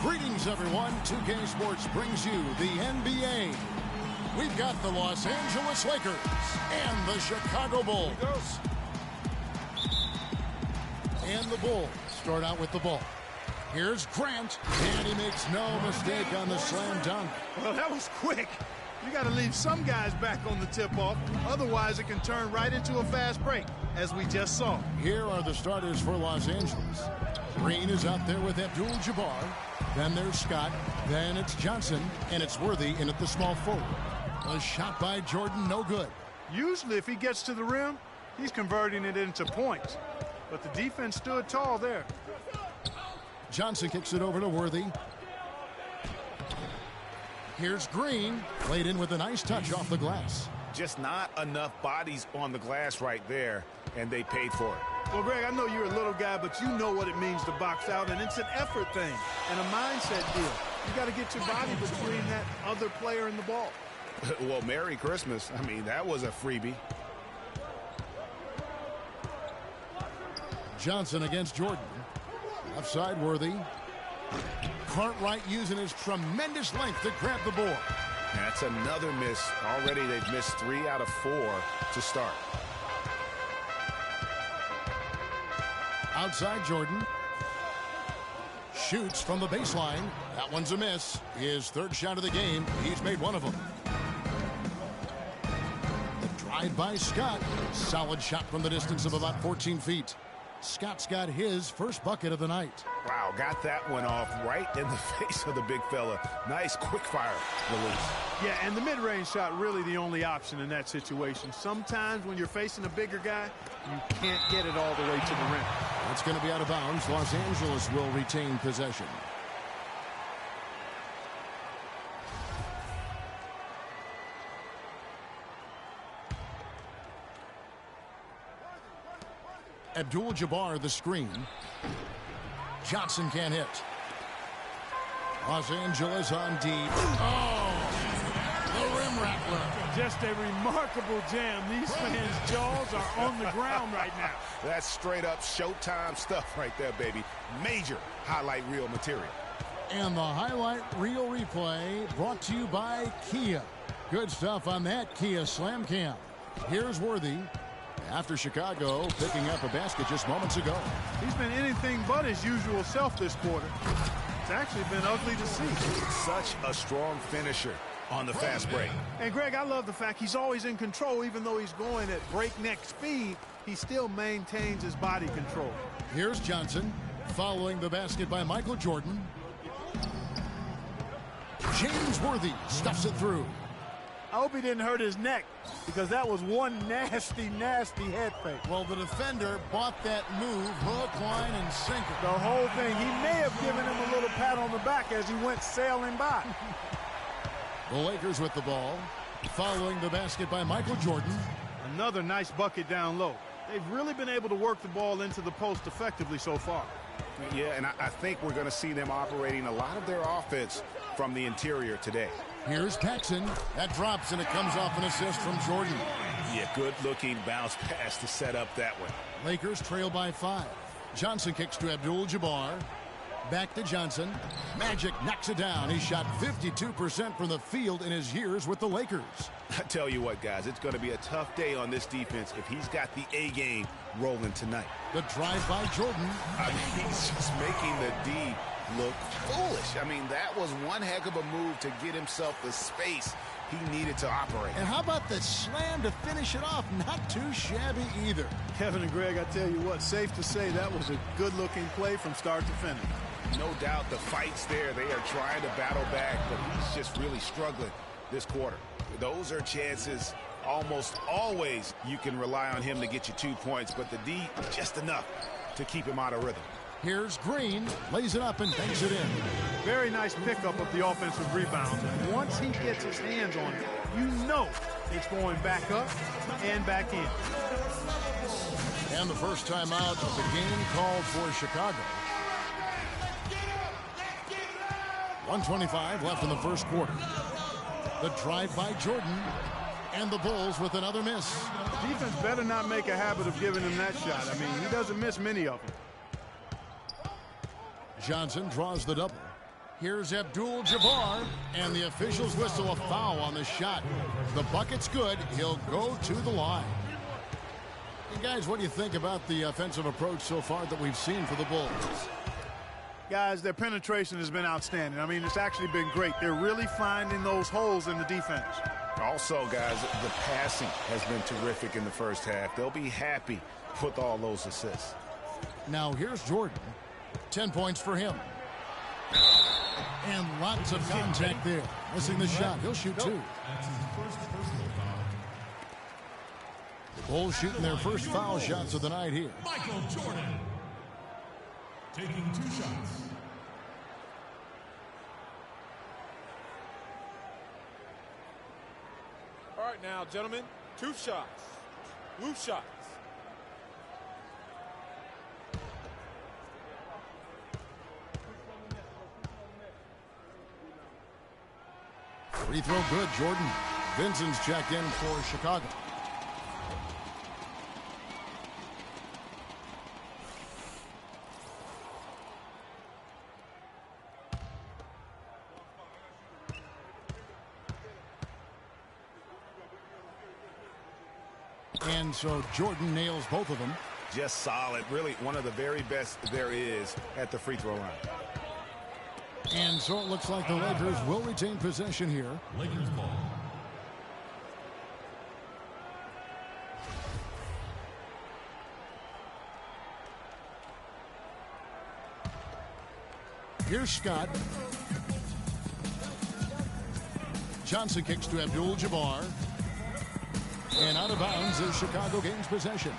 Greetings, everyone. 2K Sports brings you the NBA. We've got the Los Angeles Lakers and the Chicago Bulls. And the Bulls start out with the ball. Here's Grant, and he makes no mistake on the slam dunk. Well, that was quick. You got to leave some guys back on the tip-off. Otherwise, it can turn right into a fast break, as we just saw. Here are the starters for Los Angeles. Green is out there with Abdul-Jabbar. Then there's Scott. Then it's Johnson, and it's Worthy in at the small forward. A shot by Jordan, no good. Usually, if he gets to the rim, he's converting it into points. But the defense stood tall there. Johnson kicks it over to Worthy. Here's Green, played in with a nice touch off the glass. Just not enough bodies on the glass right there, and they paid for it. Well, Greg, I know you're a little guy, but you know what it means to box out, and it's an effort thing and a mindset deal. You got to get your body between that other player and the ball. Well, Merry Christmas. I mean, that was a freebie. Johnson against Jordan. Left side, Worthy. Cartwright using his tremendous length to grab the board. That's another miss. Already they've missed 3 out of 4 to start. Outside Jordan. Shoots from the baseline. That one's a miss. His third shot of the game. He's made one of them. The drive by Scott. Solid shot from the distance of about 14 feet. Scott's got his first bucket of the night. Wow, got that one off right in the face of the big fella. Nice quick fire release. Yeah, and the mid-range shot really the only option in that situation. Sometimes when you're facing a bigger guy, you can't get it all the way to the rim. That's going to be out of bounds. Los Angeles will retain possession. Abdul-Jabbar the screen. Johnson can't hit. Los Angeles on deep. Oh, the rim rattler. Just a remarkable jam. These fans' jaws are on the ground right now. That's straight up Showtime stuff right there, baby. Major highlight reel material. And the highlight reel replay brought to you by Kia. Good stuff on that Kia Slam Cam. Here's Worthy. After Chicago picking up a basket just moments ago. He's been anything but his usual self this quarter. It's actually been ugly to see. Such a strong finisher on the fast break. And Greg, I love the fact he's always in control. Even though he's going at breakneck speed, he still maintains his body control. Here's Johnson following the basket by Michael Jordan. James Worthy stuffs it through. I hope he didn't hurt his neck, because that was one nasty, nasty head fake. Well, the defender bought that move, hook, line, and sinker. The whole thing. He may have given him a little pat on the back as he went sailing by. The Lakers with the ball, following the basket by Michael Jordan. Another nice bucket down low. They've really been able to work the ball into the post effectively so far. Yeah, and I think we're going to see them operating a lot of their offense from the interior today. Here's Paxson. That drops, and it comes off an assist from Jordan. Yeah, good-looking bounce pass to set up that one. Lakers trail by 5. Johnson kicks to Abdul-Jabbar. Back to Johnson. Magic knocks it down. He shot 52% from the field in his years with the Lakers. I tell you what, guys, it's going to be a tough day on this defense if he's got the A game rolling tonight. The drive by Jordan. I mean, he's just making the D look foolish. I mean, that was one heck of a move to get himself the space he needed to operate. And how about the slam to finish it off? Not too shabby either. Kevin and Greg, I tell you what, safe to say that was a good-looking play from start to finish. No doubt the fight's there. They are trying to battle back, but he's just really struggling this quarter. Those are chances almost always you can rely on him to get you 2 points, but the D, just enough to keep him out of rhythm. Here's Green, lays it up and banks it in. Very nice pickup of the offensive rebound. And once he gets his hands on it, you know it's going back up and back in. And the first time out of the game called for Chicago. 1:25 left in the first quarter. The drive by Jordan, and the Bulls with another miss. Defense better not make a habit of giving him that shot. I mean, he doesn't miss many of them. Johnson draws the double. Here's Abdul-Jabbar, and the officials whistle a foul on the shot. The bucket's good. He'll go to the line. And guys, what do you think about the offensive approach so far that we've seen for the Bulls? Guys, their penetration has been outstanding. I mean, it's actually been great. They're really finding those holes in the defense. Also, guys, the passing has been terrific in the first half. They'll be happy with all those assists. Now here's Jordan. 10 points for him. And lots of contact there. Missing the shot. He'll shoot two. The Bulls shooting their first foul shots of the night here. Michael Jordan taking 2 shots. All right now, gentlemen, 2 shots. Blue shots. Free throw good, Jordan. Vincent's checked in for Chicago. And so Jordan nails both of them. Just solid. Really one of the very best there is at the free throw line. And so it looks like the Lakers will retain possession here. Lakers ball. Here's Scott. Johnson kicks to Abdul-Jabbar. And out of bounds as Chicago gains possession.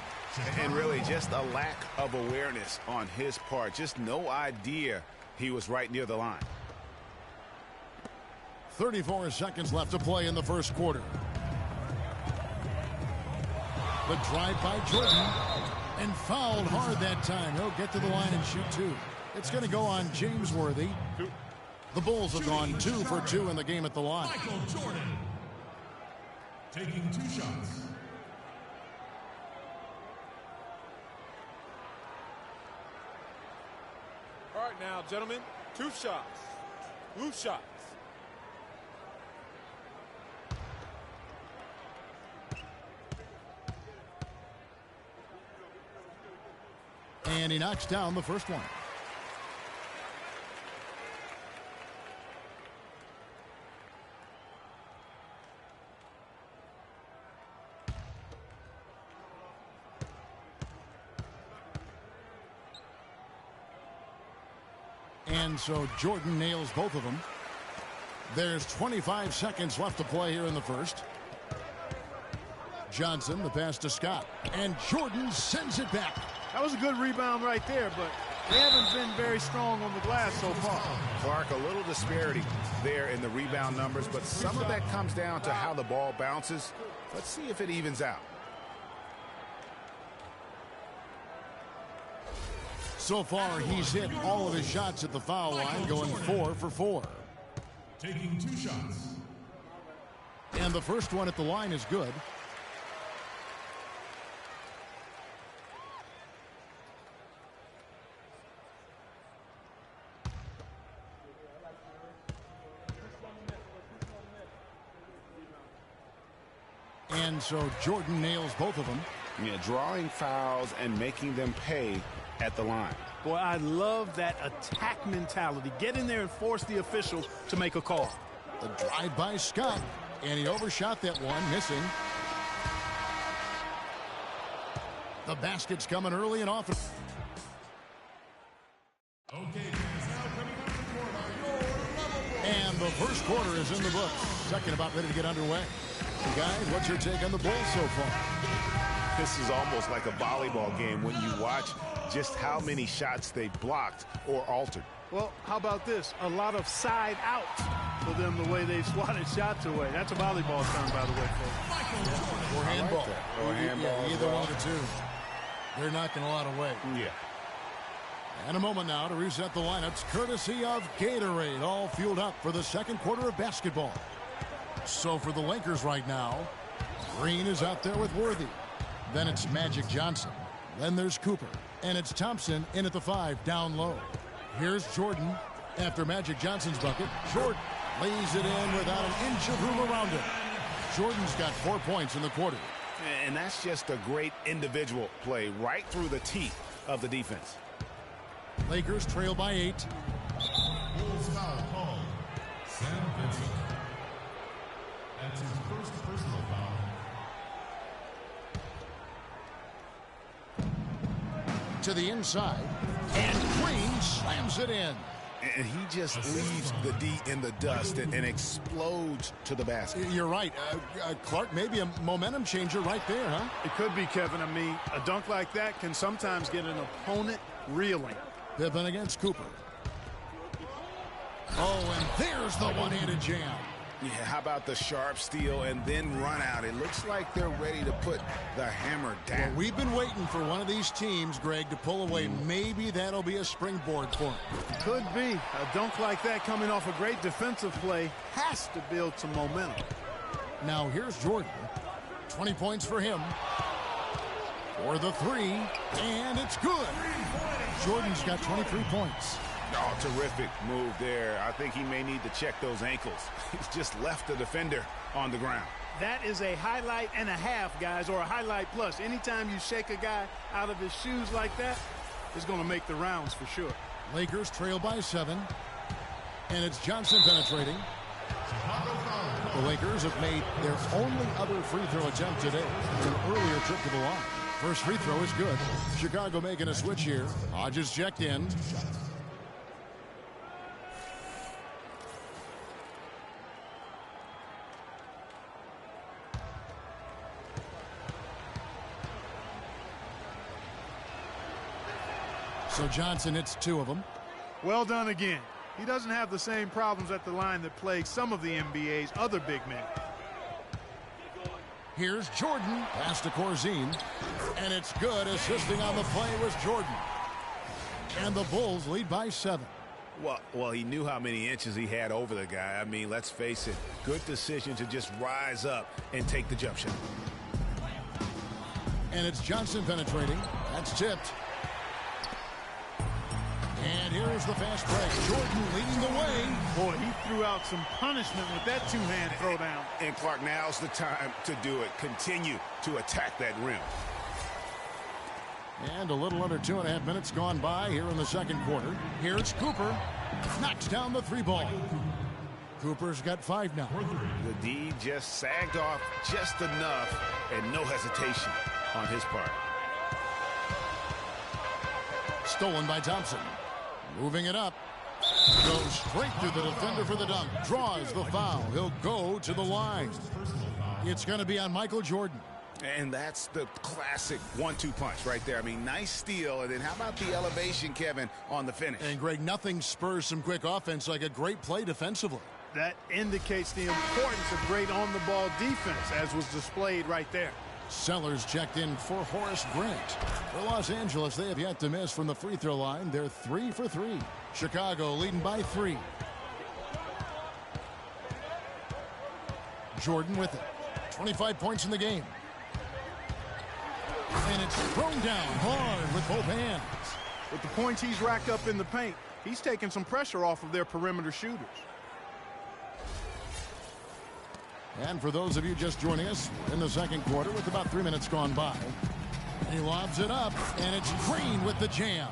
And really just a lack of awareness on his part. Just no idea he was right near the line. 34 seconds left to play in the first quarter. The drive by Jordan. And fouled hard that time. He'll get to the line and shoot two. It's going to go on James Worthy. The Bulls have gone 2 for 2 in the game at the line. Michael Jordan taking 2 shots. All right now, gentlemen, 2 shots. Blue shots. And he knocks down the first one. And so Jordan nails both of them. There's 25 seconds left to play here in the first. Johnson, the pass to Scott. And Jordan sends it back. That was a good rebound right there, but they haven't been very strong on the glass so far. Clark, a little disparity there in the rebound numbers, but some of that comes down to how the ball bounces. Let's see if it evens out. So far, he's hit all of his shots at the foul line, going 4 for 4. Taking 2 shots. And the first one at the line is good. And so Jordan nails both of them. Yeah, drawing fouls and making them pay at the line. Boy, I love that attack mentality. Get in there and force the official to make a call. The drive by Scott, and he overshot that one, missing. The basket's coming early and often. Okay, fans, now coming up to court are your level. And the first quarter is in the books. Second about ready to get underway. Guys, what's your take on the Bulls so far? This is almost like a volleyball game when you watch just how many shots they blocked or altered. Well, how about this? A lot of side out for them the way they swatted shots away. That's a volleyball term, by the way, folks. Or handball. Or handball. Yeah, either one of the two. They're knocking a lot away. Yeah. And a moment now to reset the lineups, courtesy of Gatorade, all fueled up for the second quarter of basketball. So for the Lakers right now, Green is out there with Worthy. Then it's Magic Johnson. Then there's Cooper. And it's Thompson in at the 5, down low. Here's Jordan. After Magic Johnson's bucket, Jordan lays it in without an inch of room around him. Jordan's got 4 points in the quarter. And that's just a great individual play right through the teeth of the defense. Lakers trail by 8. Bulls foul called. Sam Vincent. That's his first personal foul. To the inside, and Green slams it in. And he just leaves the D in the dust and explodes to the basket. You're right. Clark, maybe a momentum changer right there, huh? It could be, Kevin. I mean, a dunk like that can sometimes get an opponent reeling. Pippen against Cooper. Oh, and there's the one-handed jam. Yeah, how about the sharp steal and then run out? It looks like they're ready to put the hammer down. Well, we've been waiting for one of these teams, Greg, to pull away. Maybe that'll be a springboard for them. Could be. A dunk like that coming off a great defensive play has to build some momentum. Now here's Jordan. 20 points for him. For the three, and it's good. Jordan's got 23 points. Oh, terrific move there. I think he may need to check those ankles. He's just left the defender on the ground. That is a highlight and a half, guys, or a highlight plus. Anytime you shake a guy out of his shoes like that, it's going to make the rounds for sure. Lakers trail by 7, and it's Johnson penetrating. The Lakers have made their only other free throw attempt today. It's an earlier trip to the line. First free throw is good. Chicago making a switch here. Hodges checked in. So Johnson hits 2 of them. Well done again. He doesn't have the same problems at the line that plague some of the NBA's other big men. Here's Jordan. Pass to Corzine. And it's good. Assisting on the play was Jordan. And the Bulls lead by 7. Well, he knew how many inches he had over the guy. I mean, let's face it. Good decision to just rise up and take the jump shot. And it's Johnson penetrating. That's tipped. And here's the fast break. Jordan leading the way. Boy, he threw out some punishment with that two-hand throwdown. And Clark, now's the time to do it. Continue to attack that rim. And a little under 2.5 minutes gone by here in the second quarter. Here's Cooper. Knocks down the 3 ball. Cooper's got 5 now. The D just sagged off just enough and no hesitation on his part. Stolen by Thompson. Moving it up. Goes straight through the defender for the dunk. Draws the foul. He'll go to the line. It's going to be on Michael Jordan. And that's the classic 1-2 punch right there. I mean, nice steal. And then how about the elevation, Kevin, on the finish? And, Greg, nothing spurs some quick offense like a great play defensively. That indicates the importance of great on-the-ball defense, as was displayed right there. Sellers checked in for Horace Grant. For Los Angeles, they have yet to miss from the free throw line. They're 3 for 3. Chicago leading by 3. Jordan with it. 25 points in the game. And it's thrown down hard with both hands. With the points he's racked up in the paint, he's taking some pressure off of their perimeter shooters. And for those of you just joining us in the second quarter with about 3 minutes gone by, he lobs it up, and it's Green with the jam.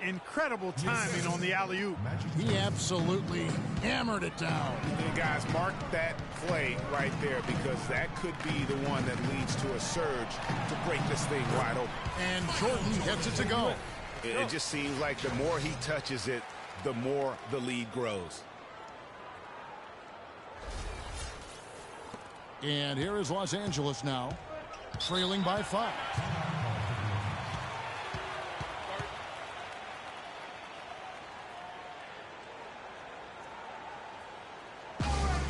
Incredible timing on the alley-oop. He absolutely hammered it down. And guys, mark that play right there, because that could be the one that leads to a surge to break this thing wide open. And Jordan gets it to go. It just seems like the more he touches it, the more the lead grows. And here is Los Angeles now, trailing by 5.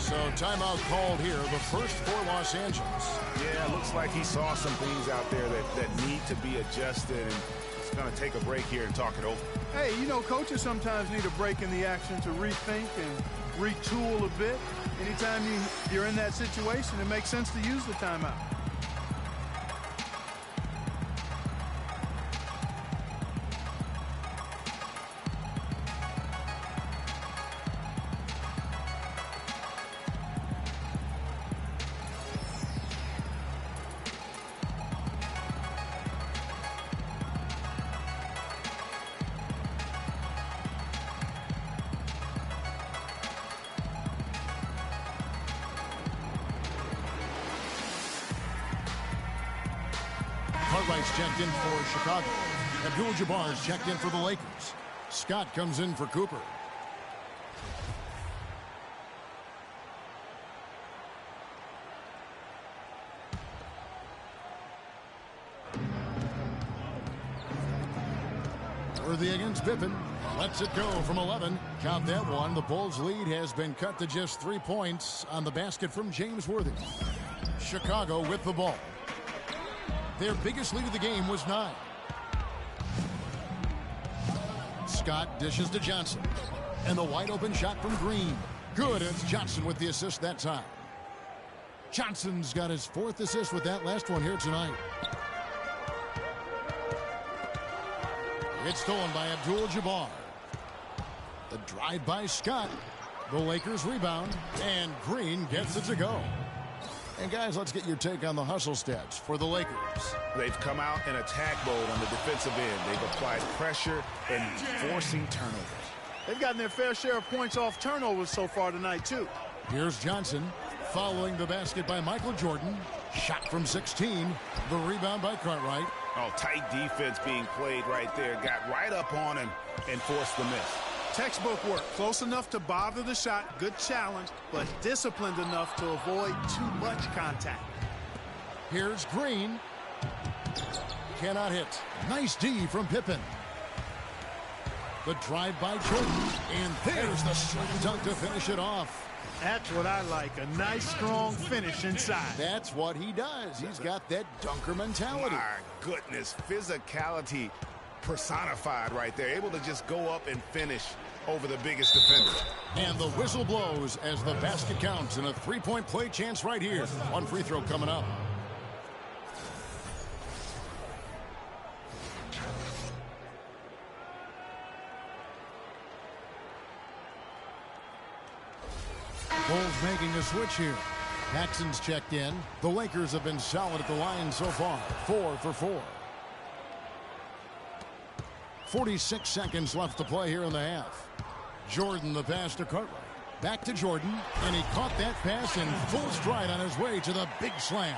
So timeout called here, the first for Los Angeles. Yeah, looks like he saw some things out there that need to be adjusted, and he's going to take a break here and talk it over. Hey, you know, coaches sometimes need a break in the action to rethink and retool a bit. Anytime you're in that situation, it makes sense to use the timeout. Cartwright's checked in for Chicago. Abdul-Jabbar's checked in for the Lakers. Scott comes in for Cooper. Worthy against Pippen. Lets it go from 11. Count that one. The Bulls' lead has been cut to just 3 points on the basket from James Worthy. Chicago with the ball. Their biggest lead of the game was 9. Scott dishes to Johnson. And the wide open shot from Green. Good, and it's Johnson with the assist that time. Johnson's got his 4th assist with that last one here tonight. It's stolen by Abdul-Jabbar. The drive by Scott. The Lakers rebound, and Green gets it to go. And guys, let's get your take on the hustle stats for the Lakers. They've come out in attack mode on the defensive end. They've applied pressure and forcing turnovers. They've gotten their fair share of points off turnovers so far tonight, too. Here's Johnson following the basket by Michael Jordan. Shot from 16. The rebound by Cartwright. Oh, tight defense being played right there. Got right up on him and forced the miss. Textbook work. Close enough to bother the shot. Good challenge, but disciplined enough to avoid too much contact. Here's Green. Cannot hit. Nice D from Pippen. The drive by Jordan. And there's the slam dunk to finish it off. That's what I like. A nice, strong finish inside. That's what he does. He's got that dunker mentality. My goodness. Physicality personified right there. Able to just go up and finish over the biggest defender. And the whistle blows as the basket counts, and a 3-point play chance right here. One free throw coming up. Bulls making a switch here. Paxson's checked in. The Lakers have been solid at the line so far. 4 for 4. 46 seconds left to play here in the half. Jordan the pass to Cartwright. Back to Jordan, and he caught that pass in full stride on his way to the big slam.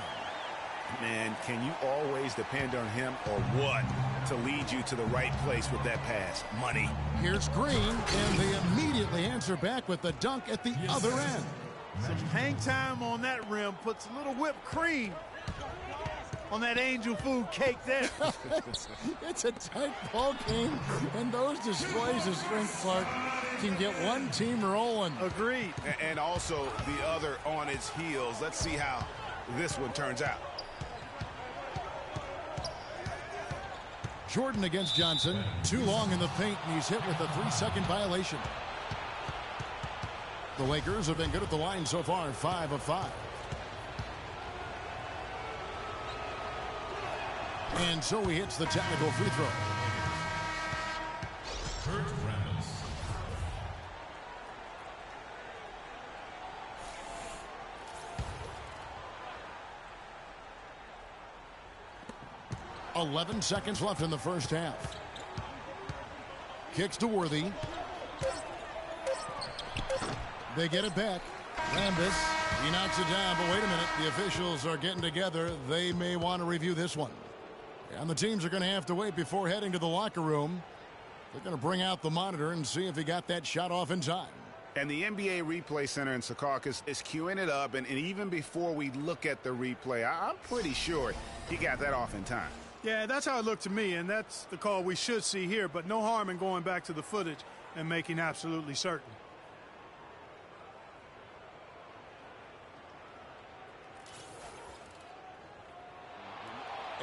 Man, can you always depend on him or what to lead you to the right place with that pass? Money. Here's Green, and they immediately answer back with the dunk at the other end. Some hang time on that rim puts a little whipped cream on that angel food cake there. It's a tight ball game, and those displays of strength, Clark, can get one team rolling. Agreed. And also the other on its heels. Let's see how this one turns out. Jordan against Johnson. Too long in the paint, and he's hit with a 3-second violation. The Lakers have been good at the line so far, 5 of 5. And so he hits the technical free throw. Kurt Rambis. .11 seconds left in the first half. Kicks to Worthy. They get it back. Rambis, he knocks it down, but wait a minute. The officials are getting together. They may want to review this one. And the teams are going to have to wait before heading to the locker room. They're going to bring out the monitor and see if he got that shot off in time. And the NBA Replay Center in Secaucus is queuing it up, and even before we look at the replay, I'm pretty sure he got that off in time. Yeah, that's how it looked to me, and that's the call we should see here, but no harm in going back to the footage and making absolutely certain.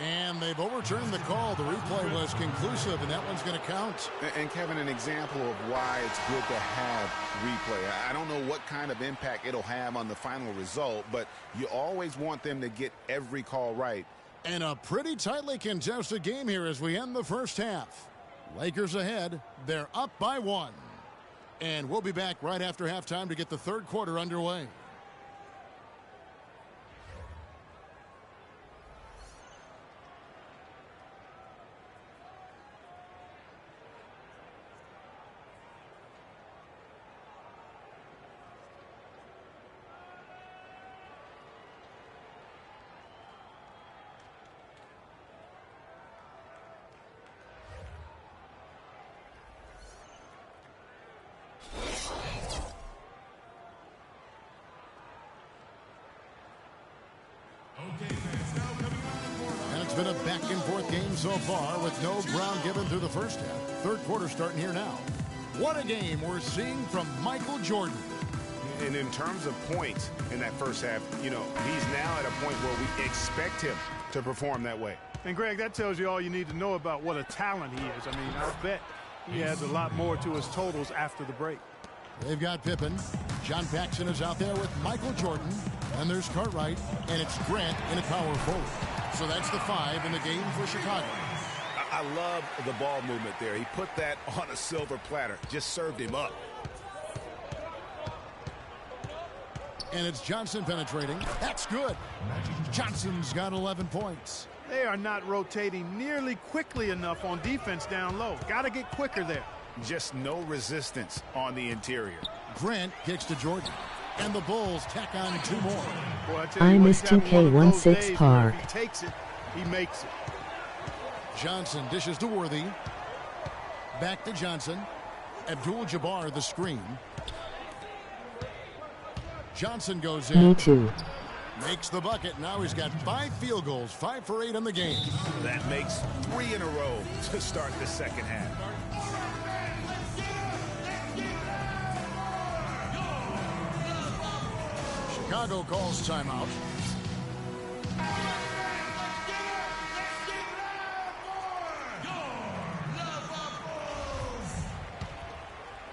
And they've overturned the call. The replay was conclusive, and that one's going to count. And Kevin, an example of why it's good to have replay. I don't know what kind of impact it'll have on the final result, but you always want them to get every call right. And a pretty tightly contested game here as we end the first half. Lakers ahead. They're up by 1. And we'll be back right after halftime to get the third quarter underway. been a back-and-forth game so far with no ground given through the first half. Third quarter starting here now. What a game we're seeing from Michael Jordan. And in terms of points in that first half, you know, he's now at a point where we expect him to perform that way. And, Greg, that tells you all you need to know about what a talent he is. I mean, I bet he adds a lot more to his totals after the break. They've got Pippen. John Paxson is out there with Michael Jordan. And there's Cartwright. And it's Grant in a power forward. So that's the 5 in the game for Chicago. I love the ball movement there. He put that on a silver platter. Just served him up. And it's Johnson penetrating. That's good. Johnson's got 11 points. They are not rotating nearly quickly enough on defense down low. Got to get quicker there. Just no resistance on the interior. Grant kicks to Jordan. And the Bulls tack on 2 more. Boy, I miss 2K16 Park. If he takes it, he makes it. Johnson dishes to Worthy. Back to Johnson. Abdul-Jabbar the screen. Johnson goes in. Me too. Makes the bucket. Now he's got 5 field goals. 5 for 8 in the game. That makes 3 in a row to start the second half. Chicago calls timeout.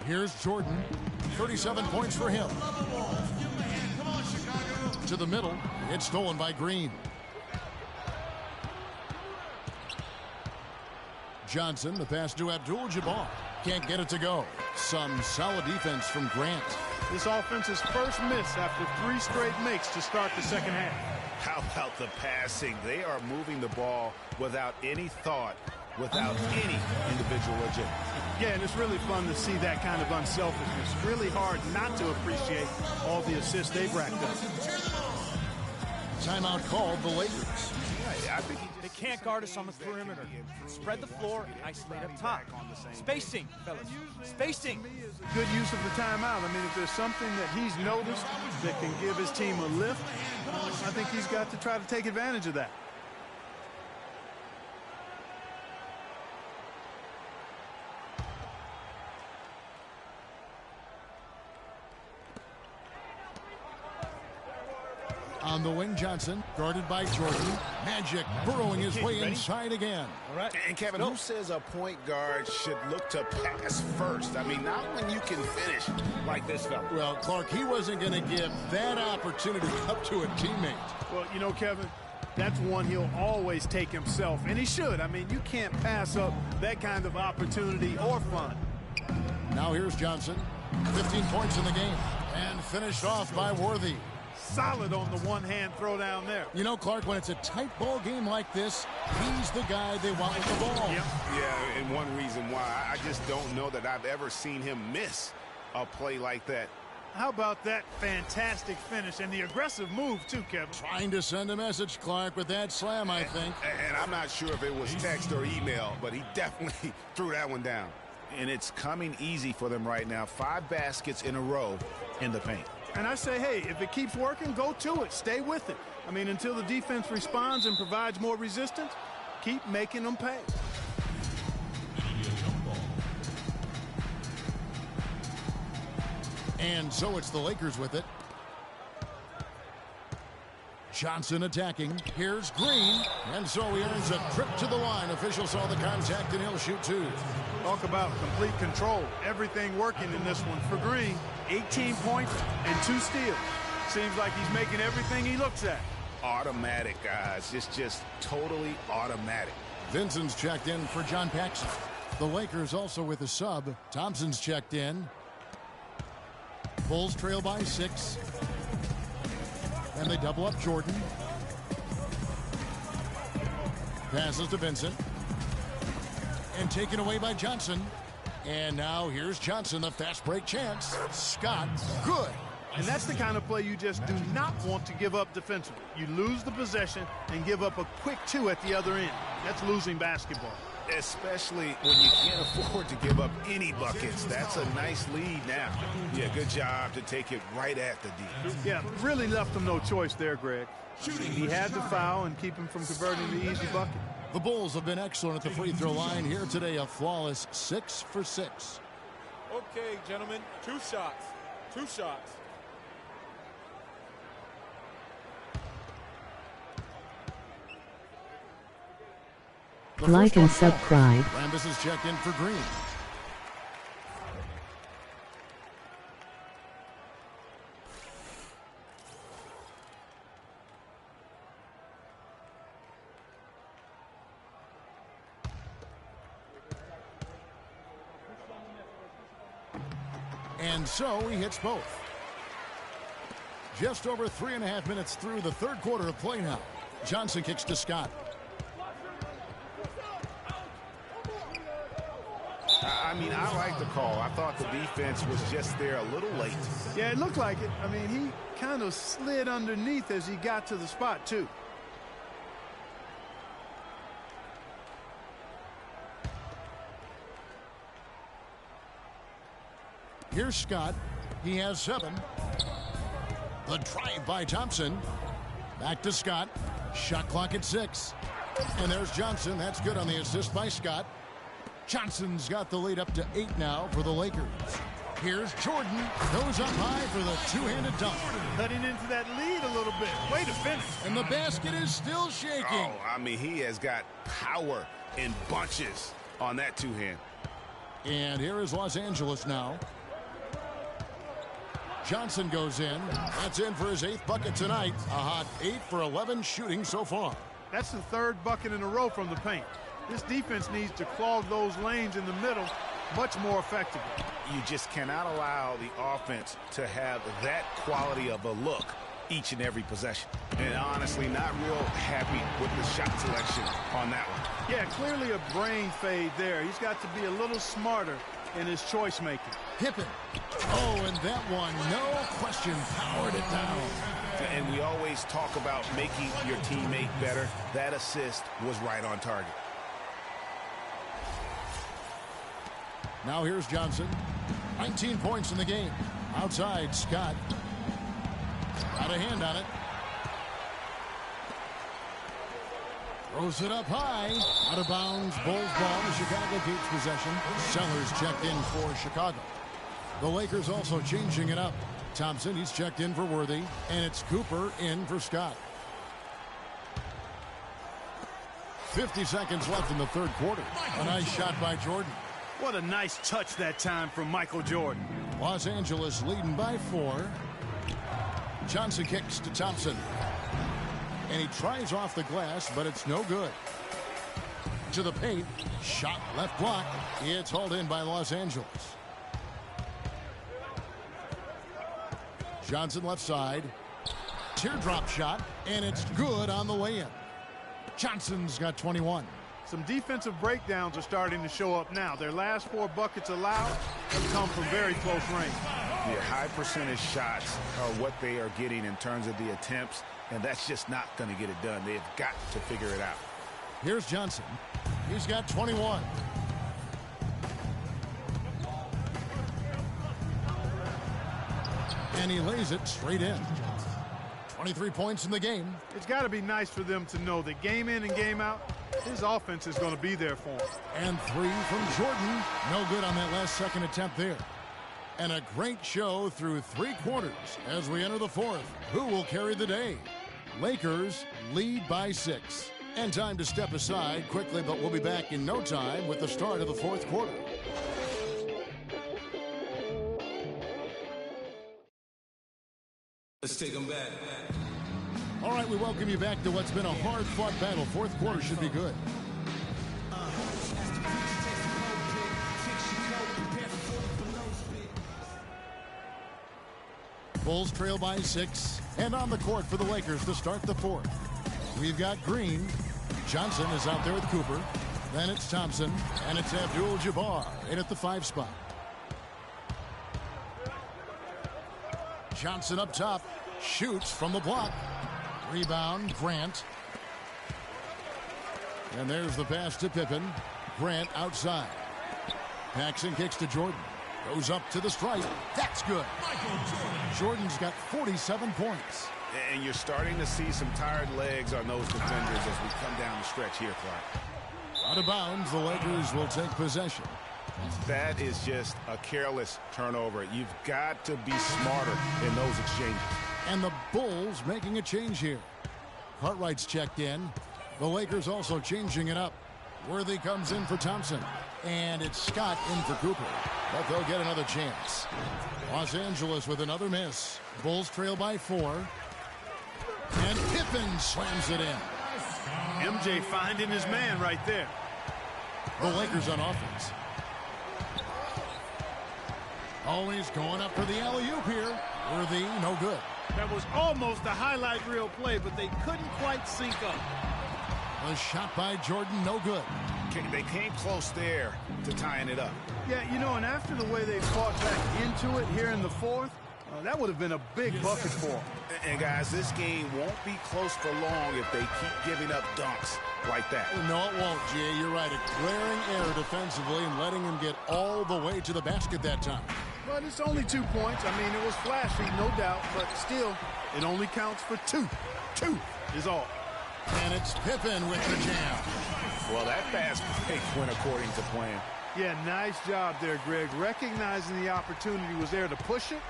Here's Jordan. 37 points for him. To the middle. It's stolen by Green. Johnson, the pass to Abdul-Jabbar. Can't get it to go. Some solid defense from Grant. This offense's first miss after 3 straight makes to start the second half. How about the passing? They are moving the ball without any thought, without any individual agenda. Yeah, and it's really fun to see that kind of unselfishness. Really hard not to appreciate all the assists they've racked up. Timeout called the Lakers. They can't guard us on the perimeter. Spread the floor and isolate up top. Spacing, fellas. Spacing. Good use of the timeout. I mean, if there's something that he's noticed that can give his team a lift, I think he's got to try to take advantage of that. On the wing, Johnson, guarded by Jordan. Magic burrowing his way inside again. All right. And Kevin, who says a point guard should look to pass first? I mean, not when you can finish like this fella. Well, Clark, he wasn't going to give that opportunity up to a teammate. Well, you know, Kevin, that's one he'll always take himself, and he should. I mean, you can't pass up that kind of opportunity or fun. Now here's Johnson. 15 points in the game. And finished off by Worthy. Solid on the one-hand throw down there. You know, Clark, when it's a tight ball game like this, he's the guy they want with the ball. Yep. Yeah, and one reason why I just don't know that I've ever seen him miss a play like that. How about that fantastic finish and the aggressive move, too, Kevin? Trying to send a message, Clark, with that slam, I think. And I'm not sure if it was text or email, but he definitely threw that one down. And it's coming easy for them right now. 5 baskets in a row in the paint. And I say, hey, if it keeps working, go to it. Stay with it. I mean, until the defense responds and provides more resistance, keep making them pay. And so it's the Lakers with it. Johnson attacking. Here's Green. And so he earns a trip to the line. Official saw the contact, and he'll shoot 2. Talk about complete control. Everything working in this one for Green. 18 points and 2 steals. Seems like he's making everything he looks at. Automatic, guys. It's just totally automatic. Vincent's checked in for John Paxson. The Lakers also with a sub. Thompson's checked in. Bulls trail by 6. And they double up Jordan. Passes to Vincent. And taken away by Johnson. And now here's Johnson, the fast break chance. Scott, good. And that's the kind of play you just do not want to give up defensively. You lose the possession and give up a quick 2 at the other end. That's losing basketball. especially when you can't afford to give up any buckets. That's a nice lead now. Yeah, good job to take it right at the D. Yeah, really left him no choice there, Greg. He had to foul and keep him from converting the easy bucket. The Bulls have been excellent at the free throw line here today. A flawless 6 for 6. Okay, gentlemen, 2 shots. 2 shots. Like and subscribe. Rambis is checked in for Green. And so he hits both. Just over 3.5 minutes through the third quarter of play now. Johnson kicks to Scott. I mean, I like the call. I thought the defense was just there a little late. Yeah, it looked like it. I mean, he kind of slid underneath as he got to the spot, too. Here's Scott. He has 7. The drive by Thompson. Back to Scott. Shot clock at 6. And there's Johnson. That's good on the assist by Scott. Johnson's got the lead up to 8 now for the Lakers. Here's Jordan. Goes up high for the two-handed dunk. Cutting into that lead a little bit. Way to finish. And the basket is still shaking. Oh, I mean, he has got power in bunches on that two-hand. And here is Los Angeles now. Johnson goes in. That's in for his 8th bucket tonight. A hot 8 for 11 shooting so far. That's the 3rd bucket in a row from the paint. This defense needs to clog those lanes in the middle much more effectively. You just cannot allow the offense to have that quality of a look each and every possession. And honestly, not real happy with the shot selection on that one. Yeah, clearly a brain fade there. He's got to be a little smarter in his choice making. Pippen. Oh, and that one, no question, powered it down. And we always talk about making your teammate better. That assist was right on target. Now here's Johnson. 19 points in the game. Outside, Scott. Got a hand on it. Throws it up high. Out of bounds. Bulls ball. Chicago keeps possession. Sellers checked in for Chicago. The Lakers also changing it up. Thompson, he's checked in for Worthy. And it's Cooper in for Scott. 50 seconds left in the third quarter. A nice shot by Jordan. What a nice touch that time from Michael Jordan. Los Angeles leading by 4. Johnson kicks to Thompson. And he tries off the glass, but it's no good. To the paint. Shot left block. It's hauled in by Los Angeles. Johnson left side. Teardrop shot. And it's good on the way in. Johnson's got 21. Some defensive breakdowns are starting to show up now. Their last 4 buckets allowed have come from very close range. Yeah, high percentage shots are what they are getting in terms of the attempts, and that's just not going to get it done. They've got to figure it out. Here's Johnson. He's got 21. And he lays it straight in. 23 points in the game. It's got to be nice for them to know that game in and game out, his offense is going to be there for him. And 3 from Jordan. No good on that last second attempt there. And a great show through 3 quarters as we enter the 4th. Who will carry the day? Lakers lead by 6. And time to step aside quickly, but we'll be back in no time with the start of the 4th quarter. Let's take them back. All right, we welcome you back to what's been a hard-fought battle. 4th quarter should be good. Bulls trail by 6. And on the court for the Lakers to start the 4th. We've got Green. Johnson is out there with Cooper. Then it's Thompson. And it's Abdul-Jabbar in at the 5 spot. Johnson up top. Shoots from the block. Rebound, Grant. And there's the pass to Pippen. Grant outside. Paxson kicks to Jordan. Goes up to the stripe. That's good. Jordan's got 47 points. And you're starting to see some tired legs on those defenders as we come down the stretch here, Clark. Out of bounds, the Lakers will take possession. That is just a careless turnover. You've got to be smarter in those exchanges. And the Bulls making a change here. Cartwright's checked in. The Lakers also changing it up. Worthy comes in for Thompson. And it's Scott in for Cooper. But they'll get another chance. Los Angeles with another miss. Bulls trail by 4. And Pippen slams it in. MJ finding his man right there. The Lakers on offense. Always going up for the alley-oop here. Worthy, no good. That was almost a highlight reel play, but they couldn't quite sync up. A shot by Jordan, no good. They came close there to tying it up. Yeah, you know, and after the way they fought back into it here in the fourth, that would have been a big bucket for them. And guys, this game won't be close for long if they keep giving up dunks like that. No, it won't, Jay. You're right. A glaring error defensively and letting him get all the way to the basket that time. But it's only 2 points. I mean, it was flashy, no doubt, but still, it only counts for 2. 2 is all. And it's Pippen with the jam. Well, that fast break went according to plan. Yeah, nice job there, Greg. Recognizing the opportunity was there to push it,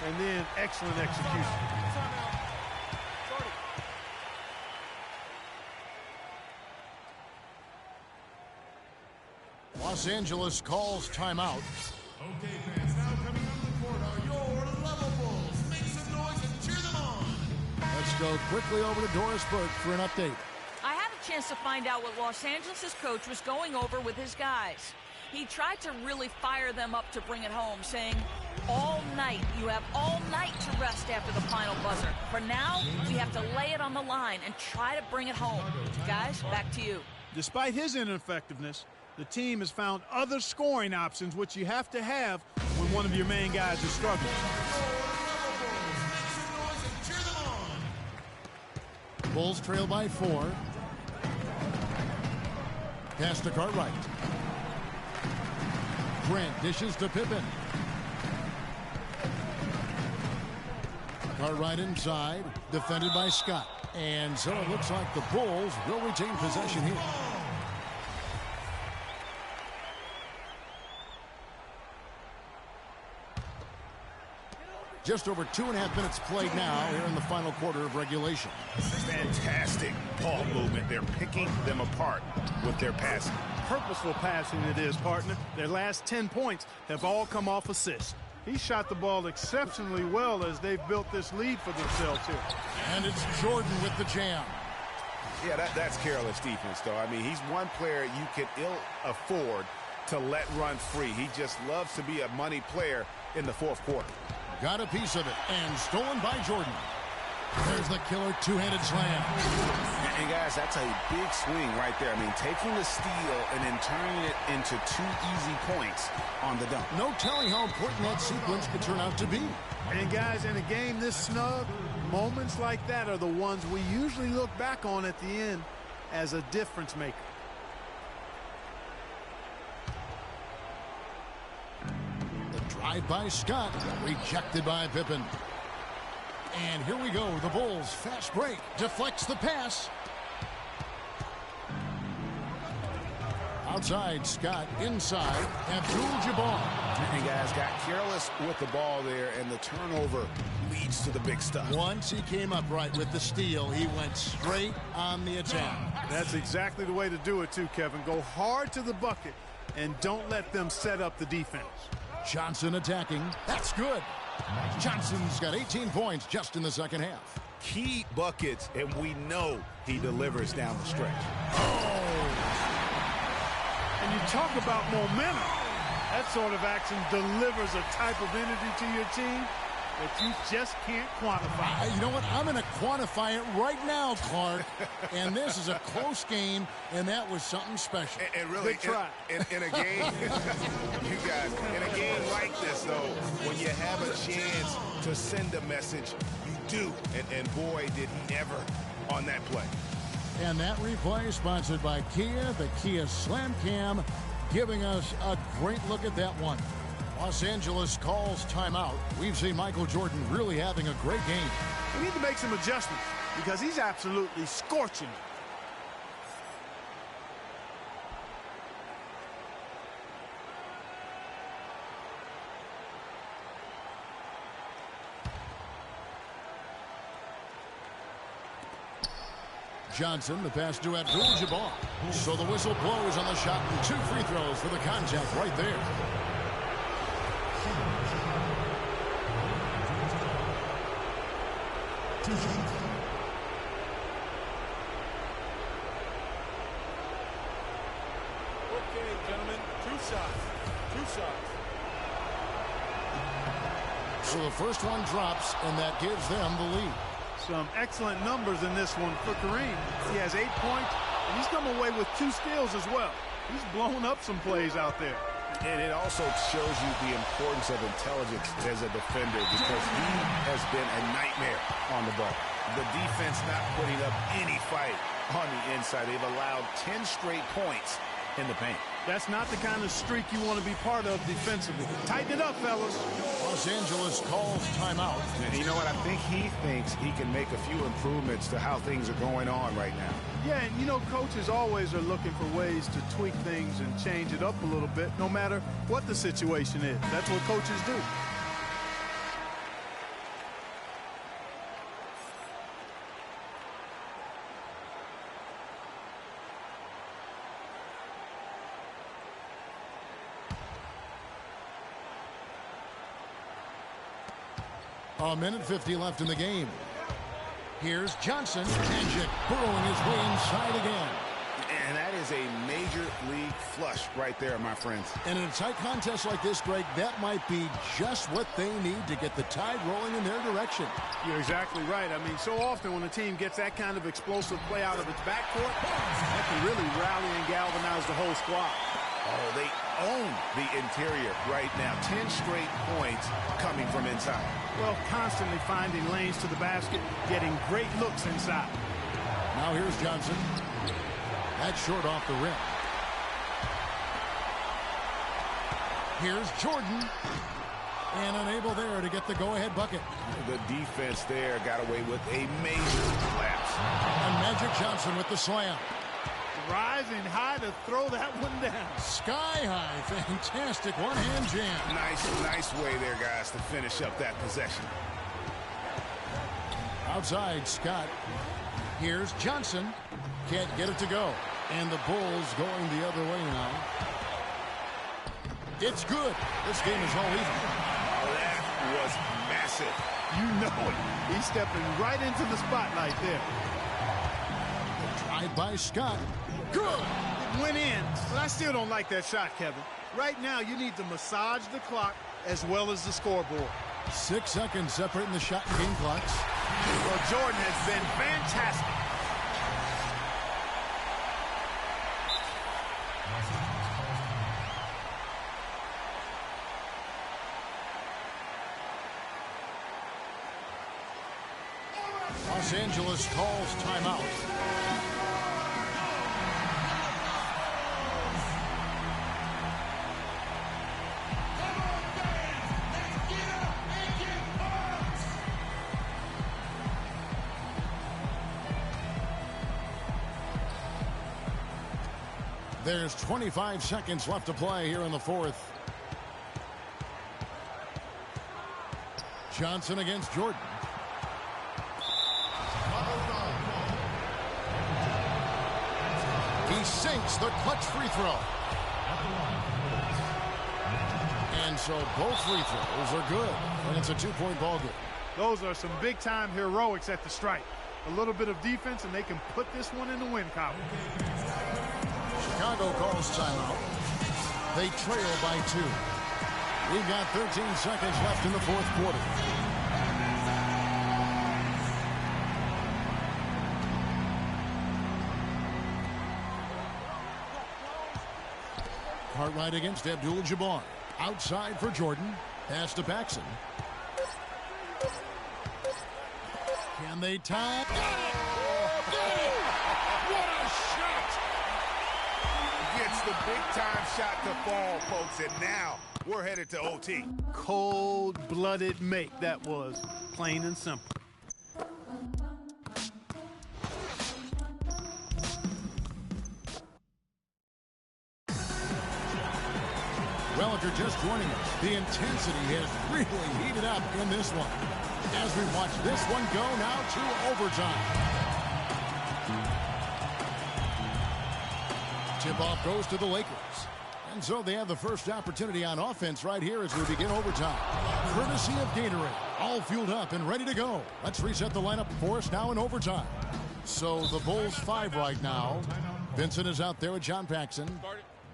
and then excellent execution. Los Angeles calls timeout. Okay, fans, now coming onto the court are your level Bulls. Make some noise and cheer them on. Let's go quickly over to Doris Burke for an update. I had a chance to find out what Los Angeles' coach was going over with his guys. He tried to really fire them up to bring it home, saying, all night, you have all night to rest after the final buzzer. For now, we have to lay it on the line and try to bring it home. Guys, back to you. Despite his ineffectiveness, the team has found other scoring options, which you have to have when one of your main guys is struggling. Bulls trail by 4. Pass to Cartwright. Grant dishes to Pippen. Cartwright inside, defended by Scott. And so it looks like the Bulls will retain possession here. Just over 2.5 minutes played now here in the final quarter of regulation. Fantastic ball movement. They're picking them apart with their passing. Purposeful passing it is, partner. Their last 10 points have all come off assists. He shot the ball exceptionally well as they've built this lead for themselves here. And it's Jordan with the jam. Yeah, that's careless defense, though. I mean, he's one player you can ill afford to let run free. He just loves to be a money player in the fourth quarter. Got a piece of it, and stolen by Jordan. There's the killer two-handed slam. And guys, that's a big swing right there. I mean, taking the steal and then turning it into 2 easy points on the dunk. No telling how important that sequence could turn out to be. And guys, in a game this snug, moments like that are the ones we usually look back on at the end as a difference maker. The drive by Scott, rejected by Pippen. And here we go. The Bulls fast break. Deflects the pass. Outside, Scott. Inside, Abdul-Jabbar. And guys got careless with the ball there, and the turnover leads to the big stuff. Once he came up right with the steal, he went straight on the attack. That's exactly the way to do it, too, Kevin. Go hard to the bucket and don't let them set up the defense. Johnson attacking. That's good. Johnson's got 18 points just in the second half. Key buckets, and we know he delivers down the stretch. And you talk about momentum. That sort of action delivers a type of energy to your team that you just can't quantify. You know what? I'm going to quantify it right now, Clark. And this is a close game, and that was something special. And really, good try. In a game, you guys, in a game like this, though, when you have a chance to send a message, you do. And boy, did he ever on that play. And that replay sponsored by Kia, the Kia Slam Cam, giving us a great look at that one. Los Angeles calls timeout. We've seen Michael Jordan really having a great game. We need to make some adjustments because he's absolutely scorching it. Johnson, the pass to Abdul-Jabbar. So the whistle blows on the shot and 2 free throws for the contact right there. Okay, gentlemen, 2 shots. 2 shots. So the first one drops, and that gives them the lead. Some excellent numbers in this one for Kareem. He has 8 points, and he's come away with 2 steals as well. He's blown up some plays out there. And it also shows you the importance of intelligence as a defender because he has been a nightmare on the ball. The defense not putting up any fight on the inside. They've allowed 10 straight points in the paint. That's not the kind of streak you want to be part of defensively. Tighten it up, fellas. Los Angeles calls timeout. And you know what? I think he thinks he can make a few improvements to how things are going on right now. Yeah, and you know, coaches always are looking for ways to tweak things and change it up a little bit, no matter what the situation is. That's what coaches do. A minute 50 left in the game. Here's Johnson. Magic burrowing his way inside again. And that is a major league flush right there, my friends. And in a tight contest like this, Greg, that might be just what they need to get the tide rolling in their direction. You're exactly right. I mean, so often when a team gets that kind of explosive play out of its backcourt, that can really rally and galvanize the whole squad. Oh, they own the interior right now. 10 straight points coming from inside. Well, constantly finding lanes to the basket, getting great looks inside. Now here's Johnson. That's short off the rim. Here's Jordan. And unable there to get the go-ahead bucket. The defense there got away with a major lapse. And Magic Johnson with the slam. Rising high to throw that one down. Sky high. Fantastic one-hand jam. Nice way there, guys, to finish up that possession. Outside, Scott. Here's Johnson. Can't get it to go. And the Bulls going the other way now. It's good. This game is all even. That was massive. You know it. He's stepping right into the spotlight there. Tried by Scott. Good. It went in, but I still don't like that shot, Kevin. Right now, you need to massage the clock as well as the scoreboard. 6 seconds separating the shot and game clocks. Well, Jordan has been fantastic. Los Angeles calls timeout. There's 25 seconds left to play here in the fourth. Johnson against Jordan. He sinks the clutch free throw. And so both free throws are good. And it's a 2-point ball game. Those are some big-time heroics at the stripe. A little bit of defense, and they can put this one in the win column. Chicago calls timeout. They trail by 2. We've got 13 seconds left in the fourth quarter. Cartwright against Abdul-Jabbar. Outside for Jordan. Pass to Paxson. Can they tie? the big-time shot to fall, folks, and now we're headed to OT. Cold-blooded make that was, plain and simple. Well, if you're just joining us, the intensity has really heated up in this one. As we watch this one go now to overtime. Tip-off goes to the Lakers. And so they have the first opportunity on offense right here as we begin overtime. Courtesy of Gatorade. All fueled up and ready to go. Let's reset the lineup for us now in overtime. So the Bulls 5 right now. Vincent is out there with John Paxson.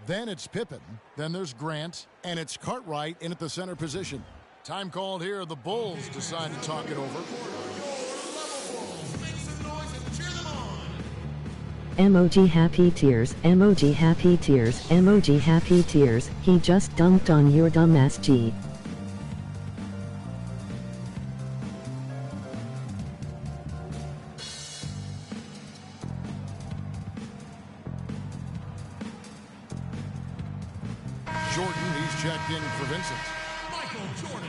Then it's Pippen. Then there's Grant. And it's Cartwright in at the center position. Time called here. The Bulls decide to talk it over. Emoji happy tears, emoji happy tears, emoji happy tears. He just dunked on your dumbass G. Jordan, he's checked in for Vincent. Michael Jordan.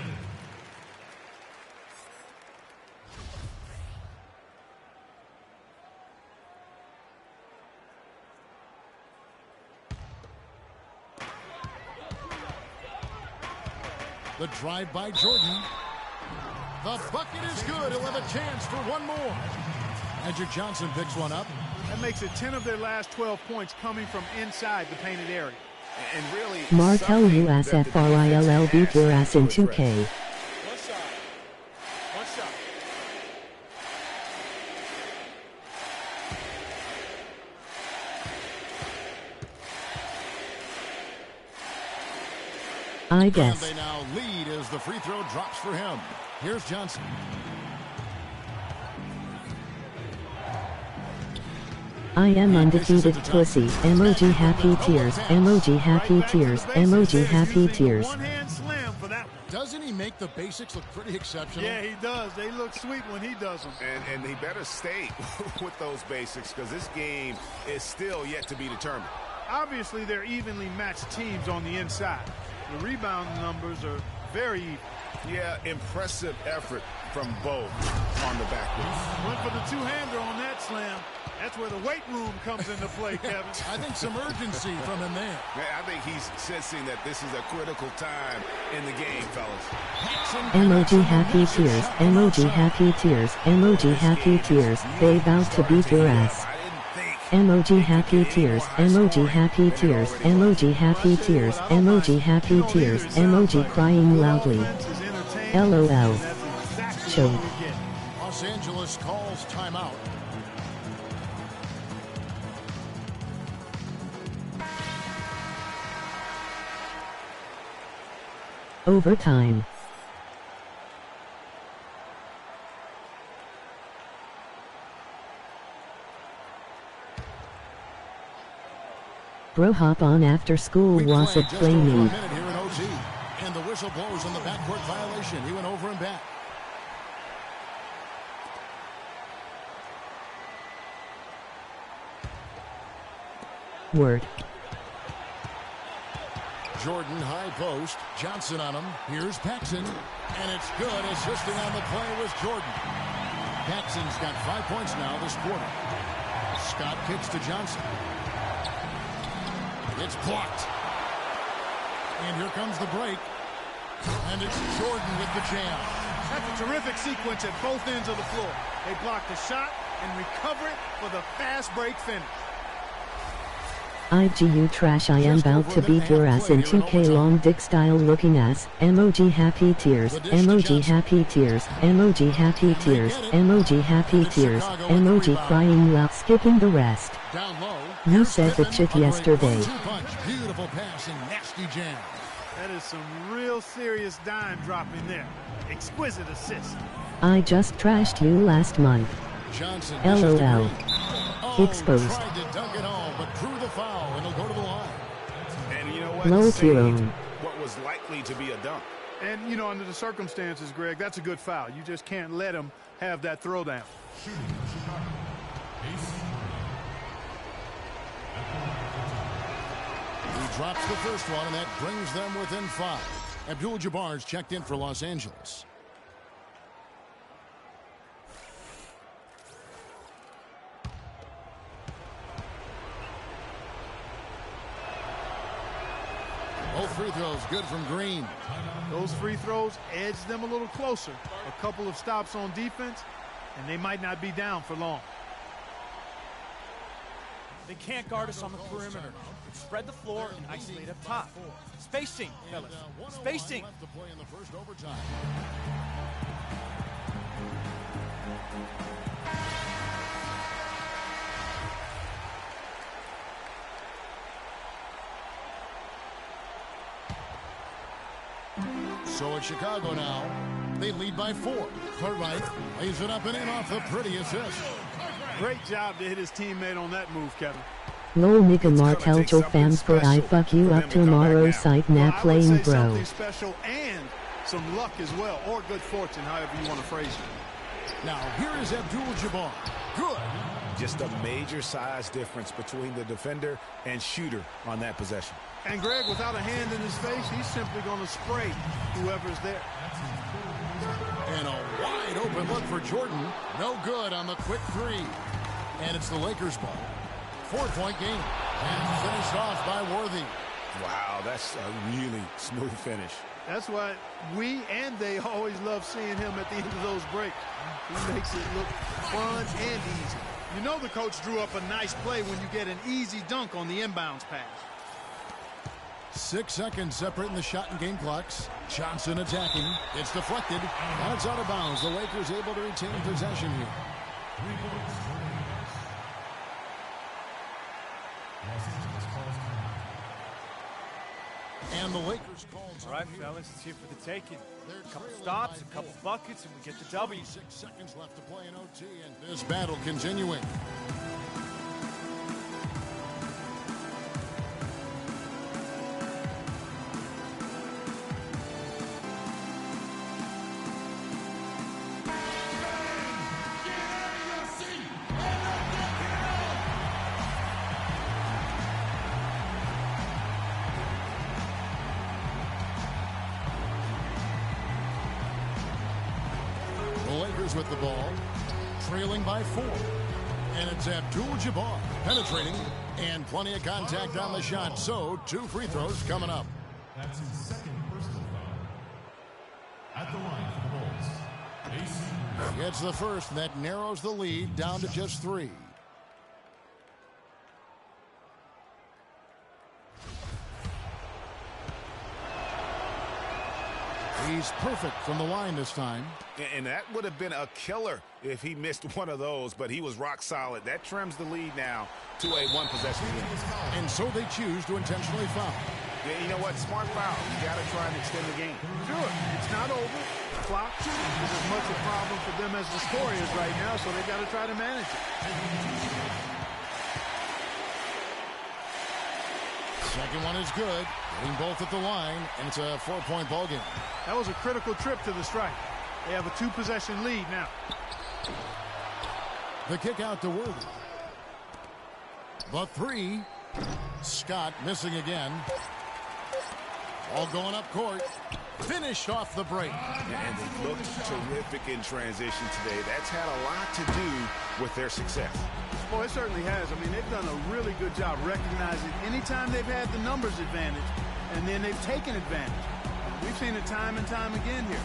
The drive by Jordan. The bucket is good. He'll have a chance for one more. Magic Johnson picks one up. That makes it 10 of their last 12 points coming from inside the painted area. And really, Markel USFRILL beat your ass in 2K. One shot. One shot. I And guess. they now lead as the free throw drops for him. Here's Johnson. I am undefeated pussy. Emoji happy tears, emoji happy tears, emoji happy tears. One-hand slam for that one. Doesn't he make the basics look pretty exceptional? Yeah, he does. They look sweet when he does them. And he better stay with those basics because this game is still yet to be determined. Obviously, they're evenly matched teams on the inside. The rebound numbers are very even. Yeah, impressive effort from both on the backboard. Went for the two-hander on that slam. That's where the weight room comes into play, Kevin. I think some urgency from him there. I think he's sensing that this is a critical time in the game, fellas. Emoji happy tears, emoji happy tears, emoji happy tears. They vowed to beat your ass. Emoji happy tears, emoji happy tears, emoji happy tears, emoji happy tears, emoji crying loudly. LOL. Choke. Los Angeles calls timeout. Overtime. Bro hop on after school We was play a just play over a me. minute here in OT. And the whistle blows on the backcourt violation. He went over and back. Word. Jordan high post. Johnson on him. Here's Paxson. And it's good. Assisting on the play was Jordan. Paxson's got 5 points now this quarter. Scott kicks to Johnson. It's blocked. And here comes the break. And it's Jordan with the jam. That's a terrific sequence at both ends of the floor. They block the shot and recover it for the fast break finish. IGU trash. I am about to beat your ass in 2K long dick style looking ass. Emoji happy tears, emoji happy tears, emoji happy tears, emoji happy tears, emoji crying loud. Skipping the rest. Down low. You said the shit yesterday. Two-punch. Beautiful pass and nasty jam. That is some real serious dime dropping there. Exquisite assist. I just trashed you last month. Johnson LOL. Oh, Exposed. Tried to dunk it home, but drew the foul, and he'll go to the line. And you know what? Low Saved to what was likely to be a dunk. And, you know, under the circumstances, Greg, that's a good foul. You just can't let him have that throwdown. drops the first one, and that brings them within 5. Abdul-Jabbar's checked in for Los Angeles. Both free throws good from Green. Those free throws edge them a little closer. A couple of stops on defense, and they might not be down for long. They can't guard us on the perimeter. Spread the floor and isolate up top. Spacing, fellas. Spacing. Left to play in the first overtime. So it's Chicago now. They lead by 4. Cartwright lays it up and in off the pretty assist. Great job to hit his teammate on that move, Kevin. Lol nigga Martel to fam for I fuck you up tomorrow site na playing bro. Something special and some luck as well, or good fortune, however you want to phrase it. Now here is Abdul-Jabbar. Good. Just a major size difference between the defender and shooter on that possession. And Greg, without a hand in his face, he's simply going to spray whoever's there. And a wide open look for Jordan. No good on the quick 3. And it's the Lakers' ball. 4-point game. And finished off by Worthy. Wow, that's a really smooth finish. That's why we and they always love seeing him at the end of those breaks. He makes it look fun and easy. You know the coach drew up a nice play when you get an easy dunk on the inbounds pass. 6 seconds separating the shot and game clocks. Johnson attacking. It's deflected. And it's out of bounds. The Lakers able to retain possession here. And the Lakers called. All right, fellas, it's here for the taking. A couple stops, a couple buckets, and we get the W. 6 seconds left to play in OT, and this battle continuing. With the ball, trailing by 4. And it's Abdul-Jabbar penetrating, and plenty of contact on the shot. So 2 free throws coming up. That's his second personal foul. At the line for the Bulls, AC. Gets the first, and that narrows the lead down to just 3. He's perfect from the line this time. And that would have been a killer if he missed one of those, but he was rock solid. That trims the lead now to a 1-possession game. And so they choose to intentionally foul. Yeah, you know what? Smart foul. You got to try and extend the game. Sure, it's not over. Clock is as much a problem for them as the score is right now, so they got to try to manage it. Second one is good. Getting both at the line, and it's a 4-point ball game. That was a critical trip to the strike. They have a 2-possession lead now. The kick out to Worthy. The 3. Scott missing again. All going up court. Finished off the break. And they looked terrific in transition today. That's had a lot to do with their success. Well, it certainly has. I mean, they've done a really good job recognizing anytime they've had the numbers advantage, and then they've taken advantage. We've seen it time and time again here.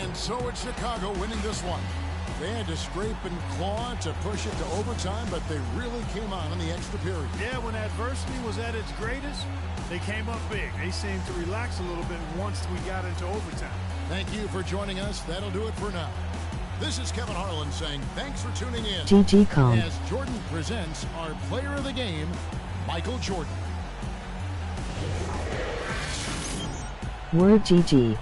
And so it's Chicago winning this one. They had to scrape and claw to push it to overtime, but they really came on in the extra period. Yeah, when adversity was at its greatest, they came up big. They seemed to relax a little bit once we got into overtime. Thank you for joining us. That'll do it for now. This is Kevin Harlan saying thanks for tuning in. GG com. As Jordan presents our player of the game, Michael Jordan. Word GG.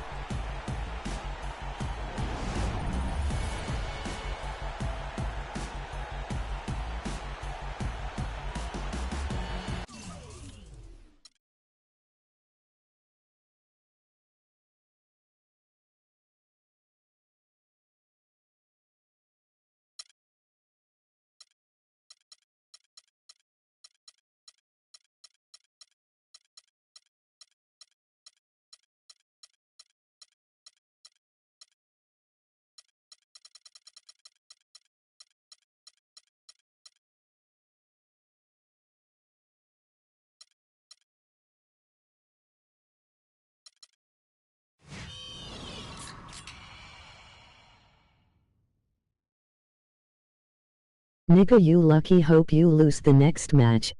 Nigga, you lucky, hope you lose the next match.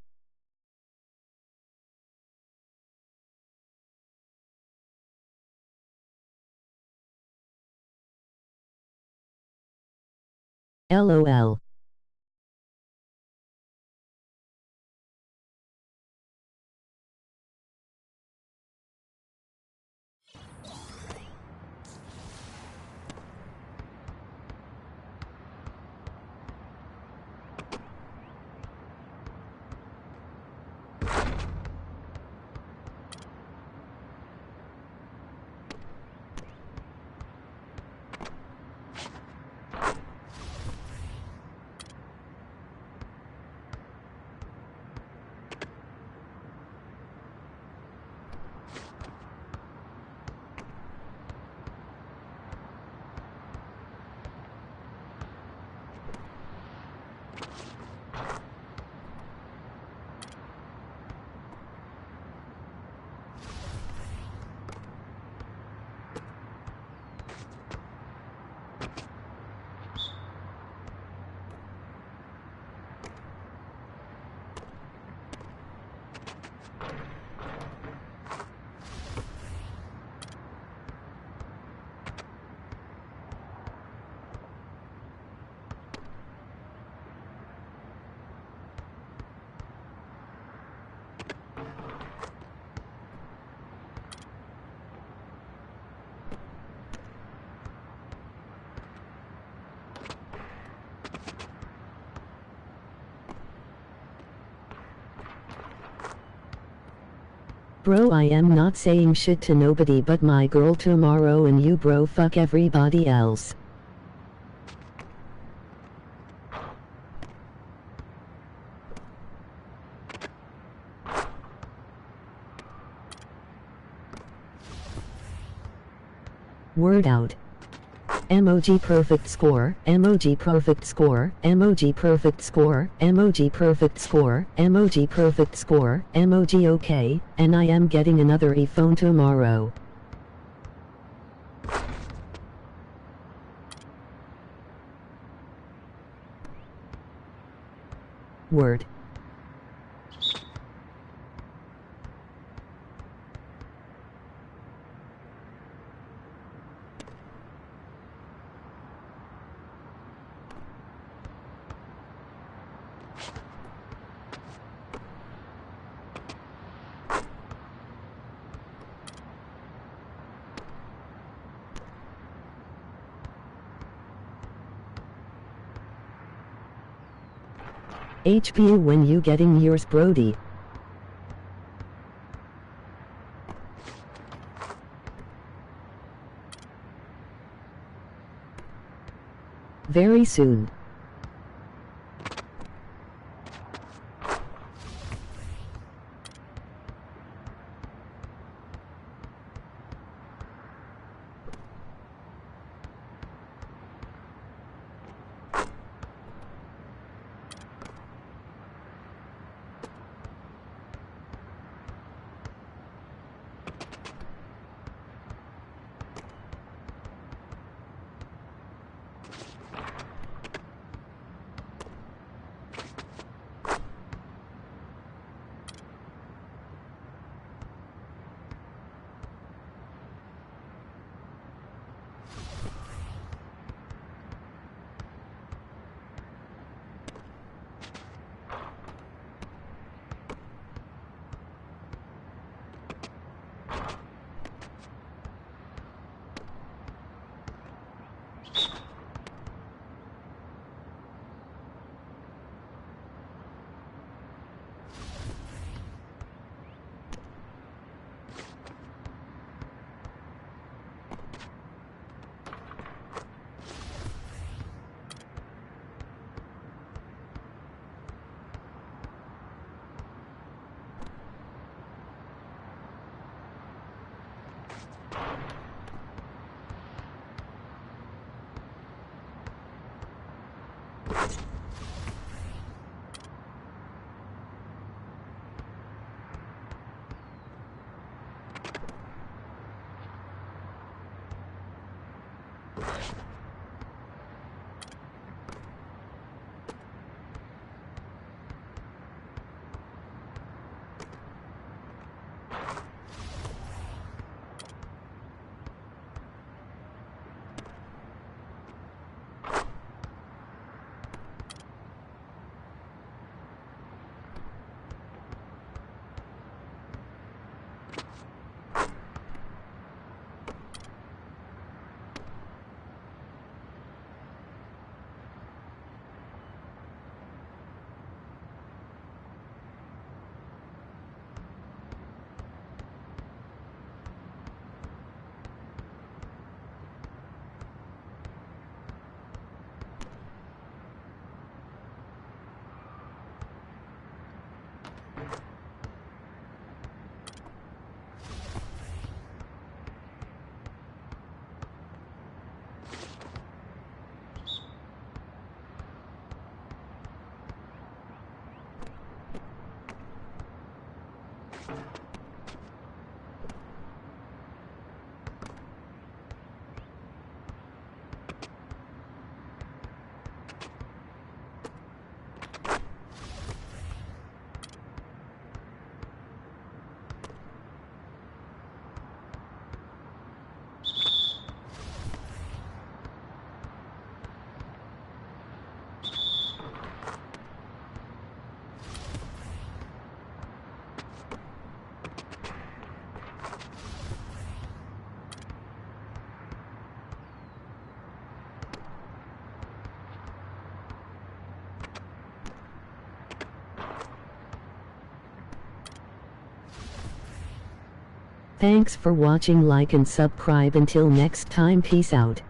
LOL. Bro, I am not saying shit to nobody but my girl tomorrow, and you bro fuck everybody else. Word out. Emoji perfect score, emoji perfect score, emoji perfect score, emoji perfect score, emoji perfect score, emoji okay, and I am getting another iPhone tomorrow. Word. HPU when you getting yours, Brody? Very soon. Thanks for watching. Like and subscribe. Until next time, peace out.